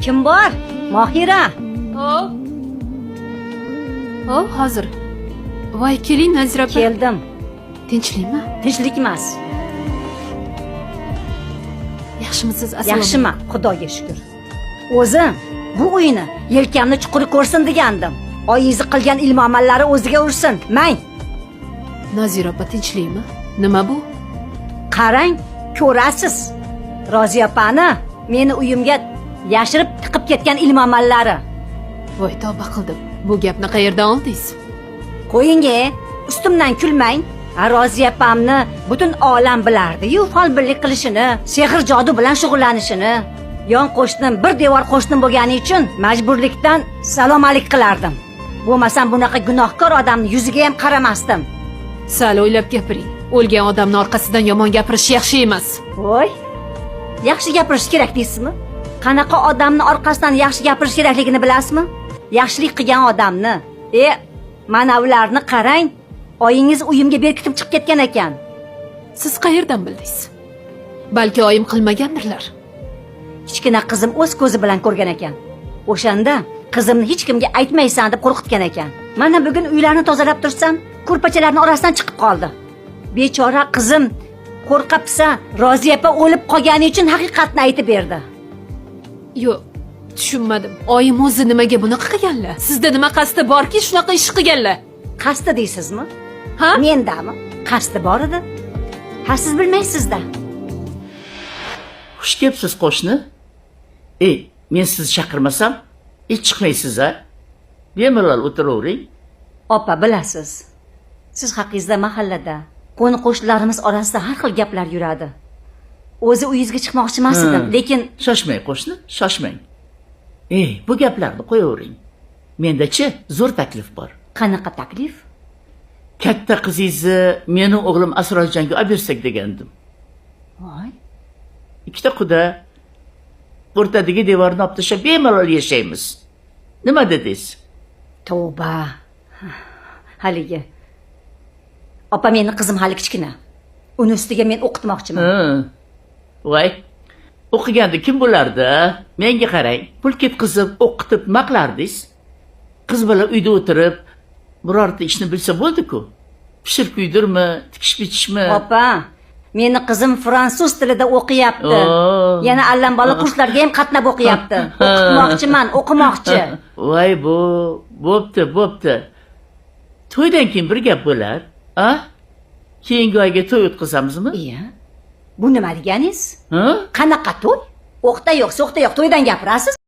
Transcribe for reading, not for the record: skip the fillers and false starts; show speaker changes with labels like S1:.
S1: Kim bor? Mohira.
S2: Hozir. Voy, keling Nazira opa.
S1: Keldim.
S2: Tinchlikmi?
S1: Tinchlik emas.
S2: Yaxshimisiz? Assalomu
S1: Yaxshiman, Xudoga shukr. O'zim bu uyni yelkamni chuqur ko'rsin degandim. Oyingiz qilgan ilm amallari o'ziga ursin. Mang.
S2: Nazira opa, tinchlikmi? Nima bu?
S1: Qarang, ko'rasiz. Roziya opani meni uyimga yashirib tiqib ketgan ilm amallari.
S2: Voy, tavba qildim. Bu gapni qayerdan oldingiz?
S1: Qo'yinga, ustimdan kulmang. Roziya opamni butun olam bilardi-yu, folbinlik qilishini, sehr jodu bilan shug'ullanishini. Yon qo'shnim, bir devor qo'shnim bo'lgani uchun majburlikdan salom alik qilardim. Bo'lmasam bunaqa gunohkor odamni yuziga ham qaramasdim.
S2: Sal o'ylab gapiring. O'lgan odamni orqasidan yomon gapirish yaxshi emas.
S1: Voy, yaxshi gapirish kerak deysizmi? Qanaqa odamni orqasidan yaxshi gapirish kerakligini bilasizmi? Yaxshilik qilgan odamni. Mana ularni qarang. Oyingiz uyimga berkitib chiqib ketgan ekan.
S2: Siz qayerdan bildingiz? Balki oyim qilmagandirlar.
S1: Kichkina qizim o'z ko'zi bilan ko'rgan ekan. O'shanda qizimni hech kimga aytmaysan deb qo'rqitgan ekan. Mana bugun uylarni tozalab tursam, ko'rpachalarning orasidan chiqib qoldi. Bechora qizim qo'rqibsa, Roziya opa o'lib qolgani uchun haqiqatni aytib berdi.
S2: Yo'q, tushunmadim. Oyim o'zi nimaga bunaqa qilganlar? Sizda nima qasdi borki shunaqa ish qilganlar?
S1: Qasdi deysizmi?
S2: Ha?
S1: Mendami? Qasdi bor edi. Ha, siz bilmaysizda.
S3: Xush kelibsiz qo'shni. Men sizni chaqirmasam, hech chiqmaysiz-a? Bemalol o'tiravering.
S1: Opa, bilasiz. Siz haqingizda mahallada qo'ni-qo'shnilarimiz orasida har xil gaplar yuradi. O'zi uyingizga chiqmoqchi emas edim, lekin
S3: shoshmang qo'shni, shoshmang. Bu gaplarni qo'yavering. Menda-chi zo'r taklif bor.
S1: Qanaqa taklif?
S3: Katta qizingizni mening o'g'lim Asrorjonga olib bersak degandim.
S1: Voy.
S3: Ikkita quda o'rtadagi devorni olib tashlab bemalol yashaymiz. Nima dedingiz?
S1: Tavba. Haligi. Opa, meni qizim hali kichkina. Uni ustiga men o'qitmoqchiman.
S3: Voy. O'qiganda kim bo'lardi? Menga qarang. Pul ketkizib, o'qitib maqlardingiz. Qiz bola uyda o'tirib, birorta ishni bilsa bo'ldi-ku. Pishirib kuydirmi, tikish bichishmi?
S1: Opa, meni qizim fransuz tilida o'qiyapti. Yana allambalo kurslarga ham qatnab o'qiyapti. O'qitmoqchiman, o'qimoqchi.
S3: Voy, bo'pti. To'ydan keyin bir gap bo'lar, keyingi oyga to'y o'tkazamizmi?
S1: Iya. Bu nima deganingiz? Qanaqa to'y? O'qda yo'q, so'qda yo'q to'ydan gapirasiz?